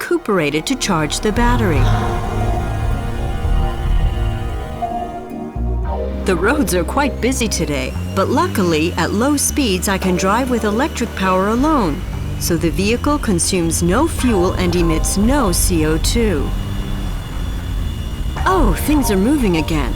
recuperated to charge the battery. The roads are quite busy today, but luckily at low speeds I can drive with electric power alone, so the vehicle consumes no fuel and emits no CO2. Oh, things are moving again.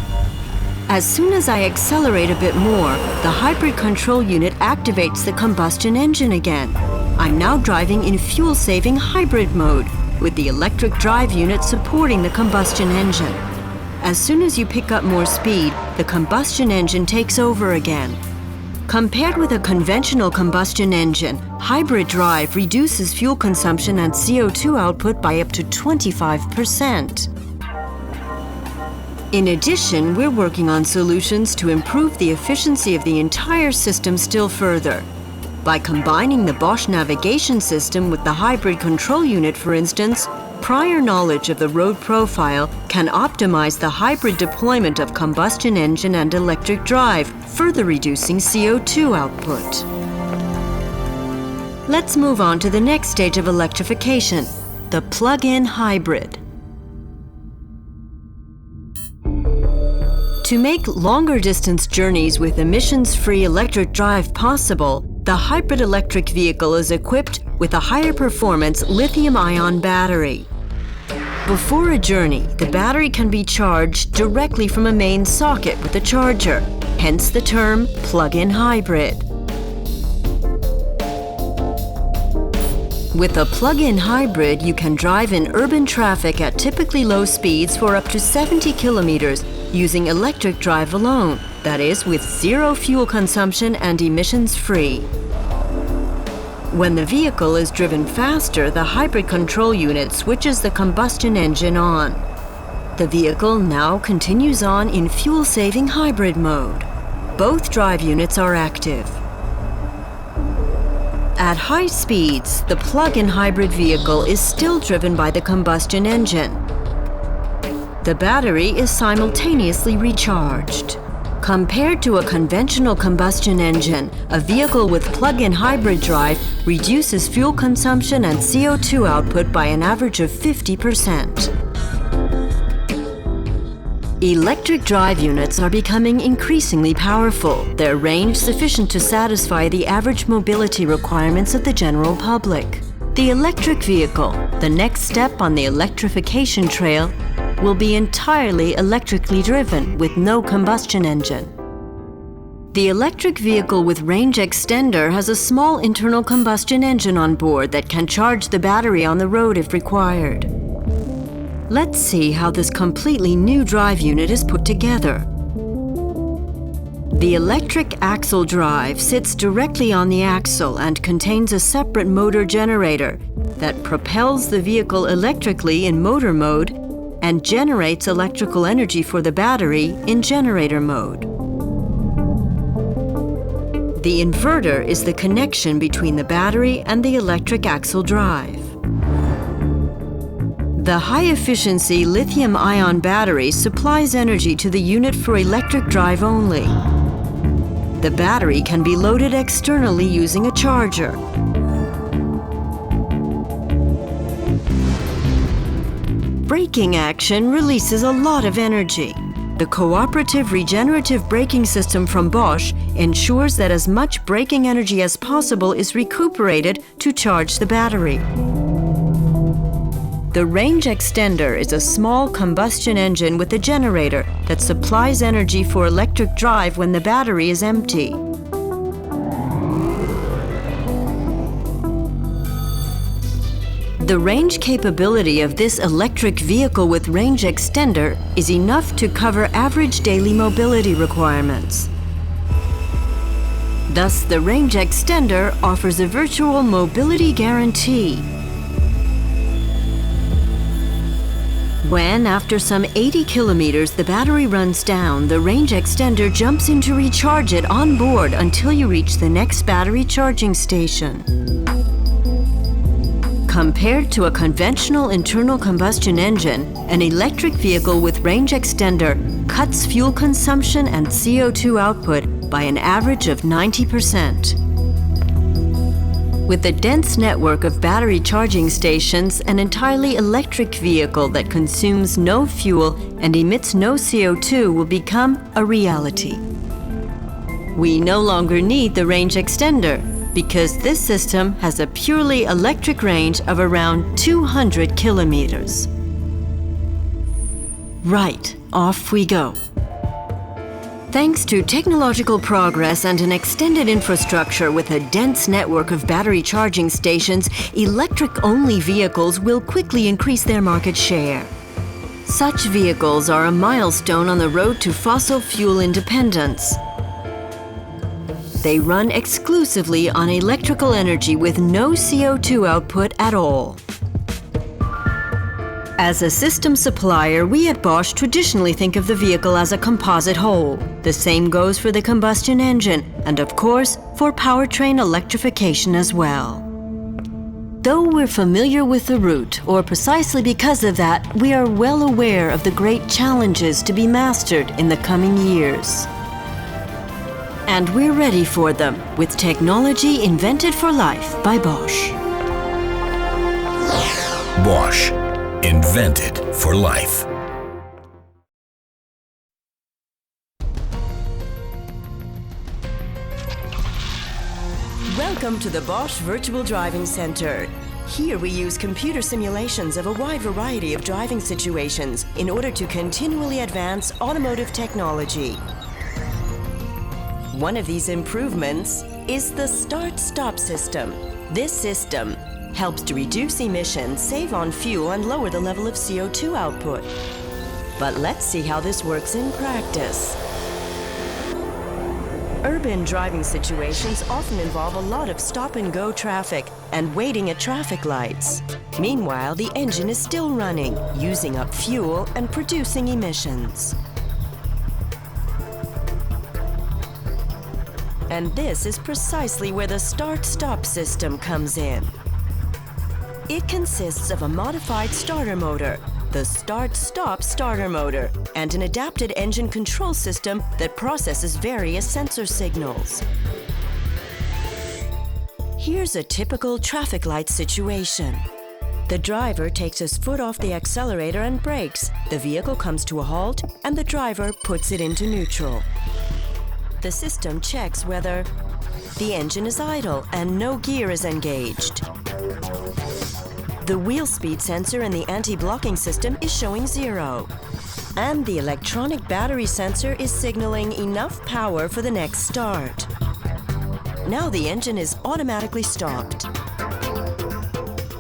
As soon as I accelerate a bit more, the hybrid control unit activates the combustion engine again. I'm now driving in fuel-saving hybrid mode, with the electric drive unit supporting the combustion engine. As soon as you pick up more speed, the combustion engine takes over again. Compared with a conventional combustion engine, hybrid drive reduces fuel consumption and CO2 output by up to 25%. In addition, we're working on solutions to improve the efficiency of the entire system still further. By combining the Bosch navigation system with the hybrid control unit, for instance, prior knowledge of the road profile can optimize the hybrid deployment of combustion engine and electric drive, further reducing CO2 output. Let's move on to the next stage of electrification, the plug-in hybrid. To make longer distance journeys with emissions-free electric drive possible, the hybrid electric vehicle is equipped with a higher performance lithium-ion battery. Before a journey, the battery can be charged directly from a main socket with a charger, hence the term plug-in hybrid. With a plug-in hybrid, you can drive in urban traffic at typically low speeds for up to 70 kilometers using electric drive alone, that is, with zero fuel consumption and emissions-free. When the vehicle is driven faster, the hybrid control unit switches the combustion engine on. The vehicle now continues on in fuel-saving hybrid mode. Both drive units are active. At high speeds, the plug-in hybrid vehicle is still driven by the combustion engine. The battery is simultaneously recharged. Compared to a conventional combustion engine, a vehicle with plug-in hybrid drive reduces fuel consumption and CO2 output by an average of 50%. Electric drive units are becoming increasingly powerful, their range sufficient to satisfy the average mobility requirements of the general public. The electric vehicle, the next step on the electrification trail, will be entirely electrically driven with no combustion engine. The electric vehicle with range extender has a small internal combustion engine on board that can charge the battery on the road if required. Let's see how this completely new drive unit is put together. The electric axle drive sits directly on the axle and contains a separate motor generator that propels the vehicle electrically in motor mode and generates electrical energy for the battery in generator mode. The inverter is the connection between the battery and the electric axle drive. The high-efficiency lithium-ion battery supplies energy to the unit for electric drive only. The battery can be loaded externally using a charger. Braking action releases a lot of energy. The cooperative regenerative braking system from Bosch ensures that as much braking energy as possible is recuperated to charge the battery. The range extender is a small combustion engine with a generator that supplies energy for electric drive when the battery is empty. The range capability of this electric vehicle with range extender is enough to cover average daily mobility requirements. Thus, the range extender offers a virtual mobility guarantee. When, after some 80 kilometers, the battery runs down, the range extender jumps in to recharge it on board until you reach the next battery charging station. Compared to a conventional internal combustion engine, an electric vehicle with range extender cuts fuel consumption and CO2 output by an average of 90%. With a dense network of battery charging stations, an entirely electric vehicle that consumes no fuel and emits no CO2 will become a reality. We no longer need the range extender because this system has a purely electric range of around 200 kilometers. Right, off we go. Thanks to technological progress and an extended infrastructure with a dense network of battery charging stations, electric-only vehicles will quickly increase their market share. Such vehicles are a milestone on the road to fossil fuel independence. They run exclusively on electrical energy with no CO2 output at all. As a system supplier, we at Bosch traditionally think of the vehicle as a composite whole. The same goes for the combustion engine and, of course, for powertrain electrification as well. Though we're familiar with the route, or precisely because of that, we are well aware of the great challenges to be mastered in the coming years. And we're ready for them with technology invented for life by Bosch. Bosch. Invented for life. Welcome to the Bosch Virtual Driving Center. Here we use computer simulations of a wide variety of driving situations in order to continually advance automotive technology. One of these improvements is the start-stop system. This system helps to reduce emissions, save on fuel, and lower the level of CO2 output. But let's see how this works in practice. Urban driving situations often involve a lot of stop-and-go traffic and waiting at traffic lights. Meanwhile, the engine is still running, using up fuel and producing emissions. And this is precisely where the start-stop system comes in. It consists of a modified starter motor, the start-stop starter motor, and an adapted engine control system that processes various sensor signals. Here's a typical traffic light situation. The driver takes his foot off the accelerator and brakes. The vehicle comes to a halt, and the driver puts it into neutral. The system checks whether the engine is idle and no gear is engaged. The wheel speed sensor in the anti-blocking system is showing 0. And the electronic battery sensor is signaling enough power for the next start. Now the engine is automatically stopped.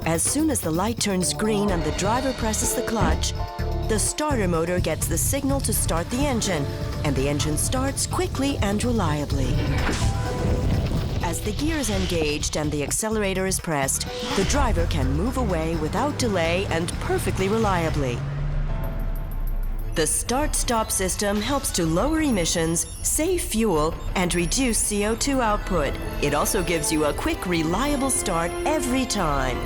As soon as the light turns green and the driver presses the clutch, the starter motor gets the signal to start the engine, and the engine starts quickly and reliably. As the gear is engaged and the accelerator is pressed, the driver can move away without delay and perfectly reliably. The start-stop system helps to lower emissions, save fuel, and reduce CO2 output. It also gives you a quick, reliable start every time.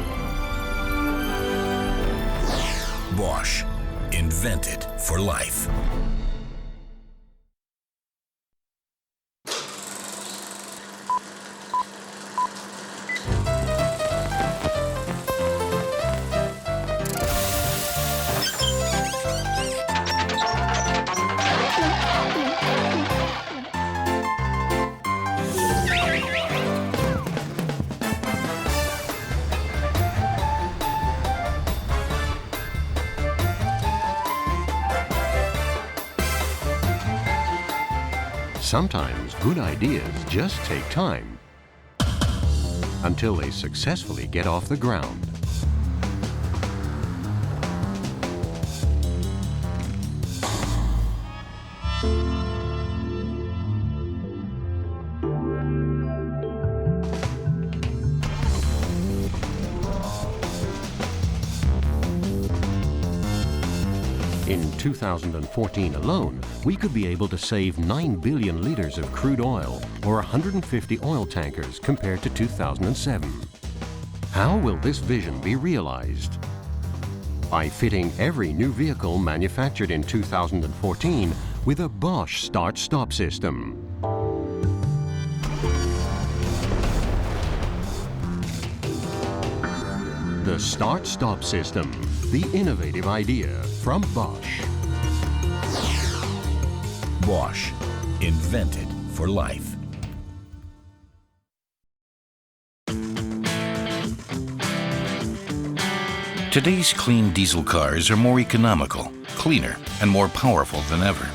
Bosch. Invented for life. Sometimes good ideas just take time until they successfully get off the ground. In 2014 alone, we could be able to save 9 billion liters of crude oil, or 150 oil tankers, compared to 2007. How will this vision be realized? By fitting every new vehicle manufactured in 2014 with a Bosch start-stop system. The start-stop system, the innovative idea from Bosch. Bosch, invented for life. Today's clean diesel cars are more economical, cleaner, and more powerful than ever.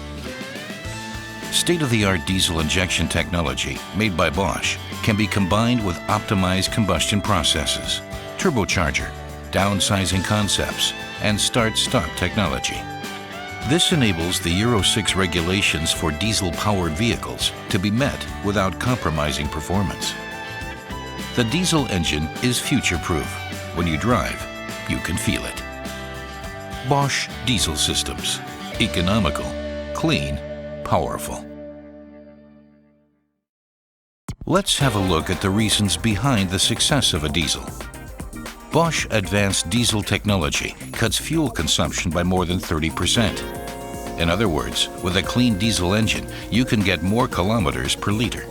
State-of-the-art diesel injection technology made by Bosch can be combined with optimized combustion processes, turbocharger, downsizing concepts, and start-stop technology. This enables the Euro 6 regulations for diesel-powered vehicles to be met without compromising performance. The diesel engine is future-proof. When you drive, you can feel it. Bosch Diesel Systems. Economical, clean, powerful. Let's have a look at the reasons behind the success of a diesel. Bosch advanced diesel technology cuts fuel consumption by more than 30%. In other words, with a clean diesel engine, you can get more kilometers per liter.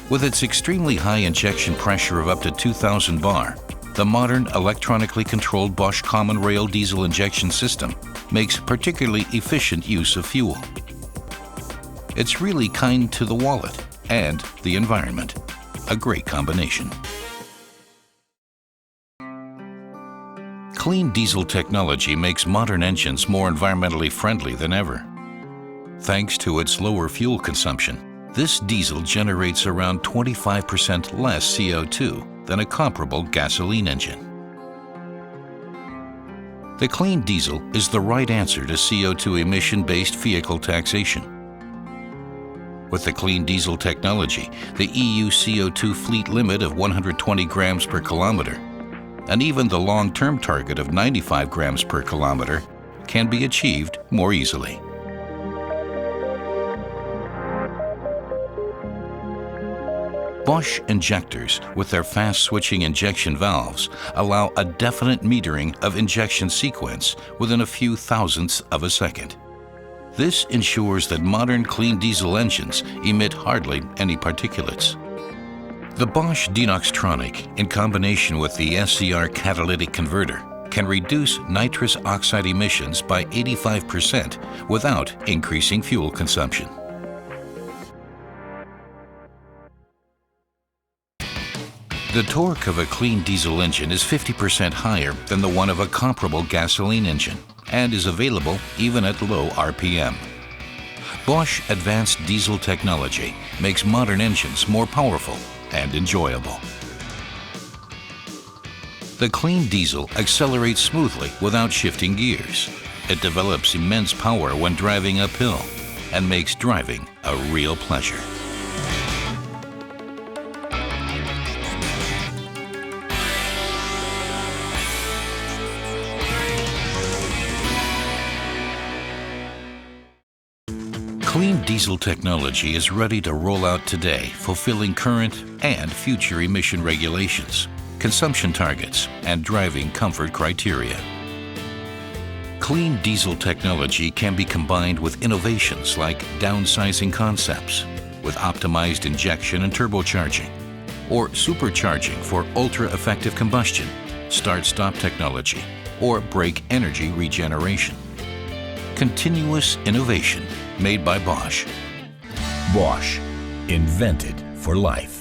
With its extremely high injection pressure of up to 2,000 bar, the modern electronically controlled Bosch Common Rail diesel injection system makes particularly efficient use of fuel. It's really kind to the wallet and the environment. A great combination. Clean diesel technology makes modern engines more environmentally friendly than ever. Thanks to its lower fuel consumption, this diesel generates around 25% less CO2 than a comparable gasoline engine. The clean diesel is the right answer to CO2 emission-based vehicle taxation. With the clean diesel technology, the EU CO2 fleet limit of 120 grams per kilometer and even the long-term target of 95 grams per kilometer can be achieved more easily. Bosch injectors, with their fast-switching injection valves, allow a definite metering of injection sequence within a few thousandths of a second. This ensures that modern clean diesel engines emit hardly any particulates. The Bosch Denoxtronic, in combination with the SCR catalytic converter, can reduce nitrous oxide emissions by 85% without increasing fuel consumption. The torque of a clean diesel engine is 50% higher than the one of a comparable gasoline engine and is available even at low RPM. Bosch advanced diesel technology makes modern engines more powerful and enjoyable. The clean diesel accelerates smoothly without shifting gears. It develops immense power when driving uphill and makes driving a real pleasure. Clean diesel technology is ready to roll out today, fulfilling current and future emission regulations, consumption targets, and driving comfort criteria. Clean diesel technology can be combined with innovations like downsizing concepts, with optimized injection and turbocharging, or supercharging for ultra-effective combustion, start-stop technology, or brake energy regeneration. Continuous innovation made by Bosch. Bosch, invented for life.